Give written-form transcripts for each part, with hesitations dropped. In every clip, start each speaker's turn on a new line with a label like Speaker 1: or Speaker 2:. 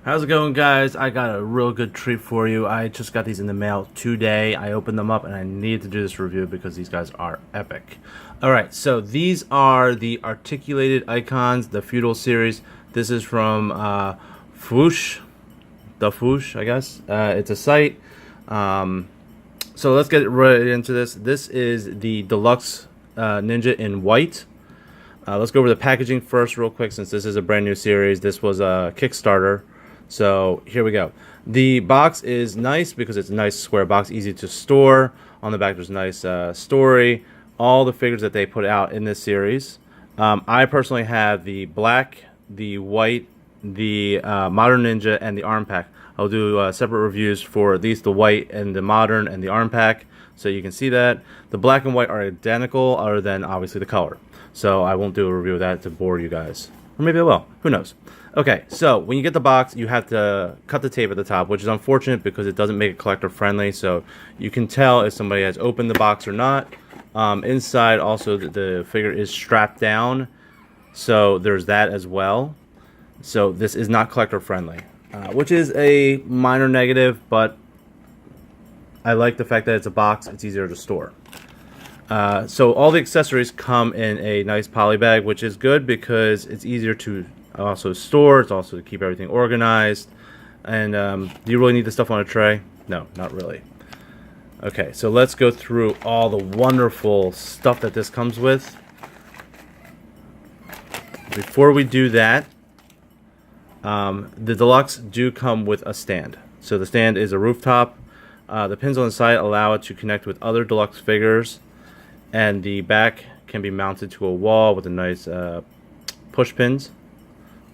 Speaker 1: How's it going, guys? I got a real good treat for you. I just got these in the mail today. I opened them up and I needed to do this review because these guys are epic. Alright, so these are the articulated icons, the Feudal series. This is from Foosh, I guess. It's a site. So let's get right into this. This is the Deluxe Ninja in white. Let's go over the packaging first real quick, since this is a brand new series. This was a Kickstarter. So here we go. The box is nice because it's a nice square box, easy to store. On the back there's a nice story. All the figures that they put out in this series. I personally have the black, the white, the modern ninja, and the arm pack. I'll do separate reviews for these, the white and the modern and the arm pack, so you can see that. The black and white are identical other than obviously the color. So I won't do a review of that to bore you guys. Or maybe I will. Who knows? Okay, so when you get the box, you have to cut the tape at the top, which is unfortunate because it doesn't make it collector friendly. So you can tell if somebody has opened the box or not. Inside, also, the figure is strapped down. So there's that as well. So this is not collector friendly, which is a minor negative, but I like the fact that it's a box. It's easier to store. So all the accessories come in a nice poly bag, which is good because it's easier to also store. It's also to keep everything organized. And do you really need the stuff on a tray? No, not really. Okay, so let's go through all the wonderful stuff that this comes with. Before we do that, the Deluxe do come with a stand. So the stand is a rooftop. The pins on the side allow it to connect with other Deluxe figures. And the back can be mounted to a wall with a nice push pins.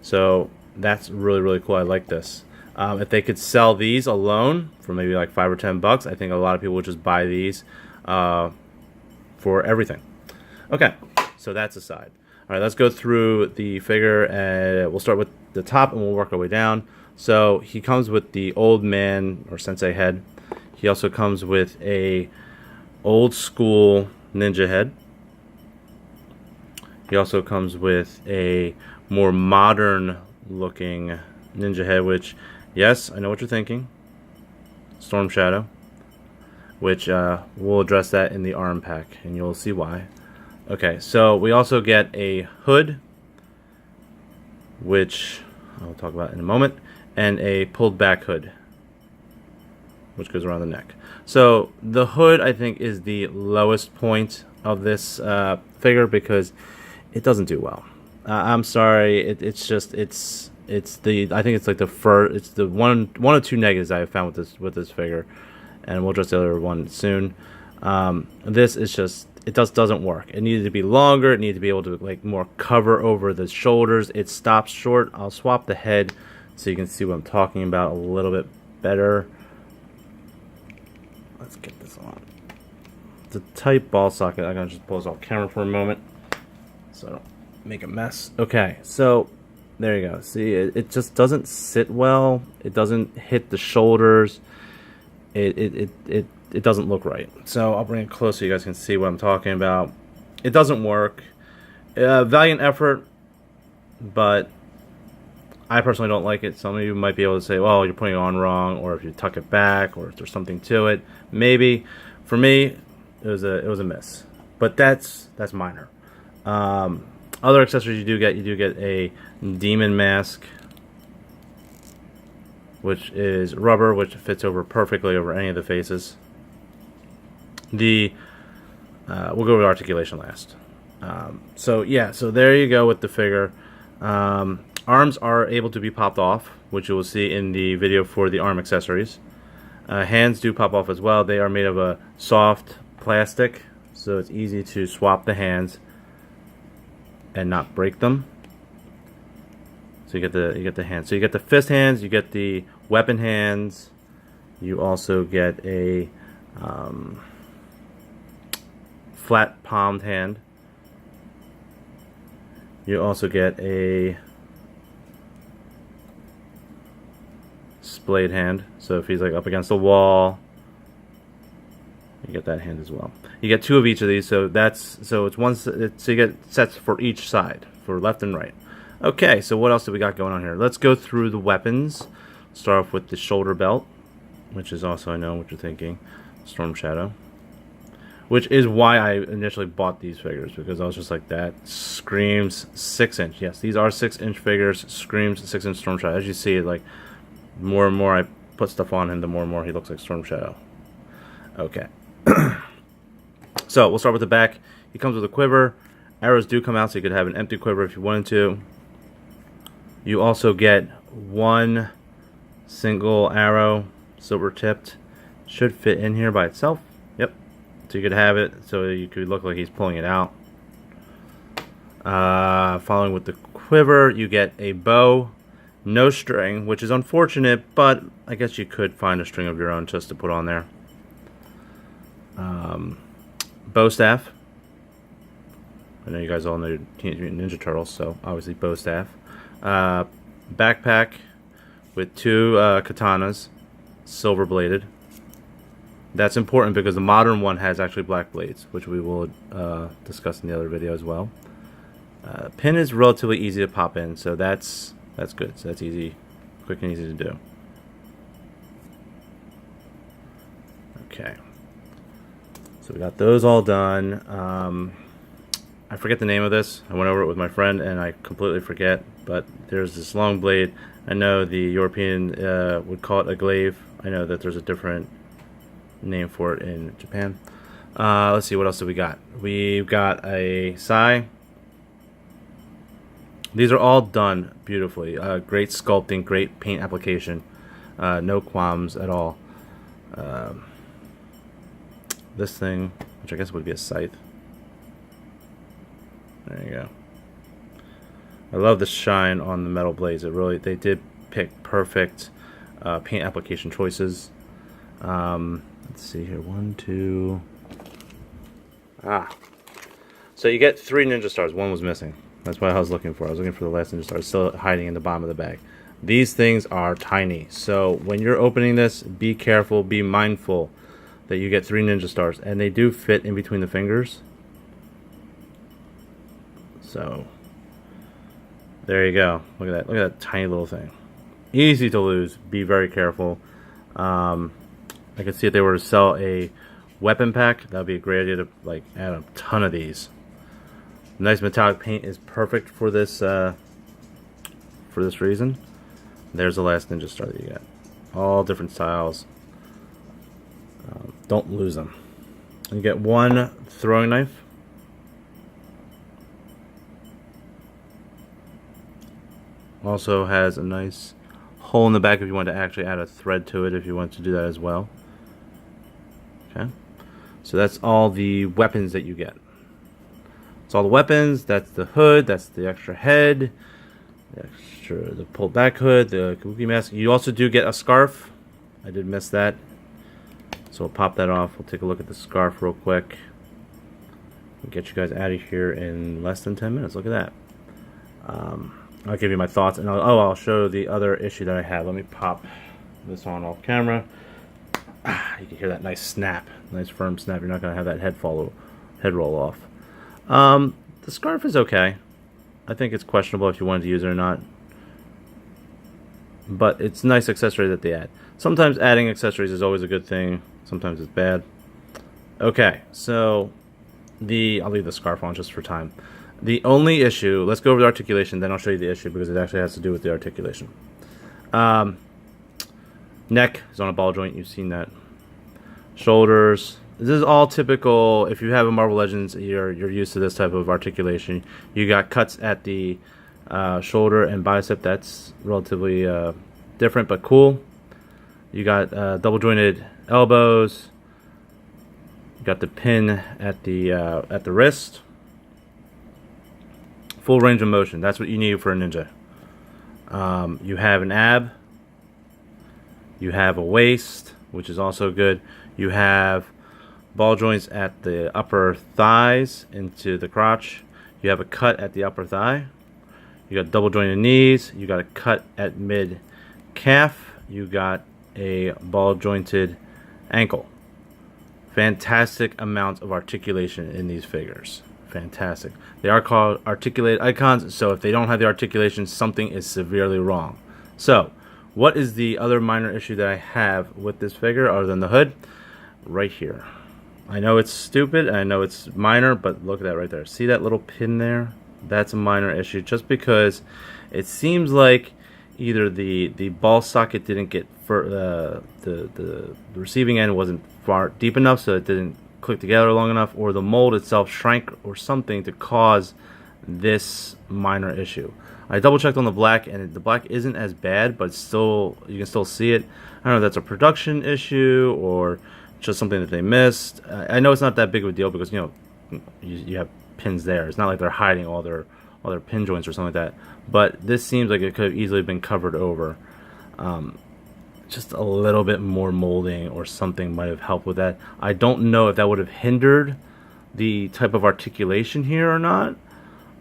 Speaker 1: So that's really, really cool. I like this. If they could sell these alone for maybe like $5 or $10, I think a lot of people would just buy these for everything. Okay, so that's aside. All right, let's go through the figure, and we'll start with the top and we'll work our way down. So he comes with the old man or sensei head. He also comes with a old school ninja head. He also comes with a more modern looking ninja head, which, yes, I know what you're thinking. Storm Shadow, which we'll address that in the arm pack, and you'll see why. Okay, so we also get a hood, which I'll talk about in a moment, and a pulled back hood, which goes around the neck. So the hood, I think, is the lowest point of this figure because it doesn't do well. I'm sorry, it's the, I think it's like the first, it's the one or two negatives I have found with this figure, and we'll address the other one soon. This is just, it doesn't work. It needed to be longer. It needed to be able to like more cover over the shoulders. It stops short. I'll swap the head so you can see what I'm talking about a little bit better. Let's get this on. It's a tight ball socket. I'm gonna just pause off camera for a moment so I don't make a mess. Okay, so there you go. See, it just doesn't sit well. It doesn't hit the shoulders. It doesn't look right. So I'll bring it close so you guys can see what I'm talking about. It doesn't work. Valiant effort, but I personally don't like it. Some of you might be able to say, well, you're putting it on wrong, or if you tuck it back, or if there's something to it. Maybe. For me, it was a miss. But that's minor. Other accessories you do get a demon mask, which is rubber, which fits over perfectly over any of the faces. We'll go with articulation last. So yeah, so there you go with the figure. Arms are able to be popped off, which you will see in the video for the arm accessories. Hands do pop off as well. They are made of a soft plastic, so it's easy to swap the hands and not break them. So you get the hands. So you get the fist hands, you get the weapon hands. You also get a flat palmed hand. You also get a splayed hand. So if he's like up against the wall, you get that hand as well. You get two of each of these, so it's one. So you get sets for each side, for left and right. Okay, so what else do we got going on here? Let's go through the weapons. Start off with the shoulder belt, which is also, I know what you're thinking, Storm Shadow. Which is why I initially bought these figures, because I was just like, that screams 6-inch. Yes, these are 6-inch figures, screams 6-inch Storm Shadow. As you see, like, more and more I put stuff on him, the more and more he looks like Storm Shadow. Okay. So, we'll start with the back. He comes with a quiver. Arrows do come out, so you could have an empty quiver if you wanted to. You also get one single arrow, silver tipped. Should fit in here by itself. Yep. So you could have it so you could look like he's pulling it out. Following with the quiver, you get a bow, no string, which is unfortunate, but I guess you could find a string of your own just to put on there. Bow staff. I know you guys all know Teenage Mutant Ninja Turtles, so obviously bow staff. Backpack with 2 katanas, silver bladed. That's important because the modern one has actually black blades, which we will discuss in the other video as well. Pin is relatively easy to pop in, so that's good. So that's easy, quick and easy to do. Okay. So we got those all done. I forget the name of this. I went over it with my friend and I completely forget, but there's this long blade. I know the European would call it a glaive. I know that there's a different name for it in Japan. Let's see, what else do we got? We've got a sai. These are all done beautifully. Great sculpting, great paint application. No qualms at all. This thing, which I guess would be a scythe. There you go. I love the shine on the metal blades. They did pick perfect paint application choices. Let's see here. 1, 2. So you get 3 ninja stars. One was missing. That's what I was looking for. I was looking for the last ninja star. It's still hiding in the bottom of the bag. These things are tiny. So when you're opening this, be careful, be mindful that you get 3 ninja stars. And they do fit in between the fingers. So there you go. Look at that. Look at that tiny little thing. Easy to lose. Be very careful. I could see if they were to sell a weapon pack, that would be a great idea to like add a ton of these. Nice metallic paint is perfect for this reason. There's the last ninja star that you got. All different styles. Don't lose them. You get 1 throwing knife. Also has a nice hole in the back if you want to actually add a thread to it, if you want to do that as well. Okay, so that's all the weapons that you get. That's all the weapons. That's the hood. That's the extra head. The pulled back hood. The kabuki mask. You also do get a scarf. I did miss that, so we'll pop that off. We'll take a look at the scarf real quick. We'll get you guys out of here in less than 10 minutes. Look at that. I'll give you my thoughts, and I'll show the other issue that I have. Let me pop this on off camera. You can hear that nice snap, nice firm snap. You're not going to have that head roll off. The scarf is okay. I think it's questionable if you wanted to use it or not, but it's a nice accessory that they add. Sometimes adding accessories is always a good thing. Sometimes it's bad. Okay, so I'll leave the scarf on just for time. The only issue, let's go over the articulation, then I'll show you the issue because it actually has to do with the articulation. Neck is on a ball joint, you've seen that. Shoulders, this is all typical. If you have a Marvel Legends, you're used to this type of articulation. You got cuts at the shoulder and bicep. That's relatively different but cool. You got double jointed elbows. You got the pin at the wrist. Full range of motion. That's what you need for a ninja. You have an ab. You have a waist, which is also good. You have ball joints at the upper thighs into the crotch. You have a cut at the upper thigh. You got double jointed knees. You got a cut at mid calf. You got a ball jointed ankle. Fantastic amount of articulation in these figures. fantastic. They are called articulated icons, so if they don't have the articulation, something is severely wrong. So, what is the other minor issue that I have with this figure other than the hood? Right here. I know it's stupid, and I know it's minor, but look at that right there. See that little pin there? That's a minor issue, just because it seems like either the ball socket didn't get the receiving end wasn't far deep enough, so it didn't click together long enough, or the mold itself shrank or something to cause this minor issue. I double checked on the black, and the black isn't as bad, but still you can still see it. I don't know if that's a production issue or just something that they missed. I know it's not that big of a deal because you have pins there. It's not like they're hiding all their pin joints or something like that. But this seems like it could have easily been covered over. Just a little bit more molding or something might have helped with that. I don't know if that would have hindered the type of articulation here or not.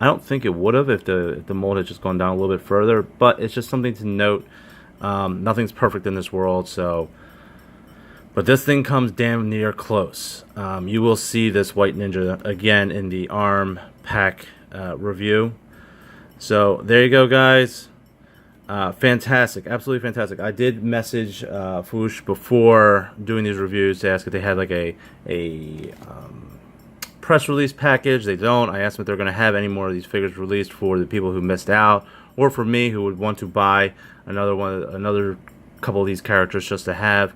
Speaker 1: I don't think it would have if the mold had just gone down a little bit further, but it's just something to note. Nothing's perfect in this world, so. But this thing comes damn near close. You will see this White Ninja again in the ARM pack review. So there you go, guys. Fantastic, absolutely fantastic. I did message Foosh before doing these reviews to ask if they had like a press release package. They don't. I asked them if they're going to have any more of these figures released for the people who missed out, or for me who would want to buy another couple of these characters just to have.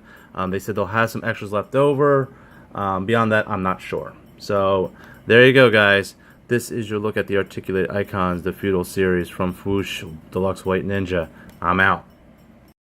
Speaker 1: They said they'll have some extras left over. Beyond that, I'm not sure. So there you go, guys. This is your look at the Articulated Icons, the Feudal series from Foosh Deluxe White Ninja. I'm out.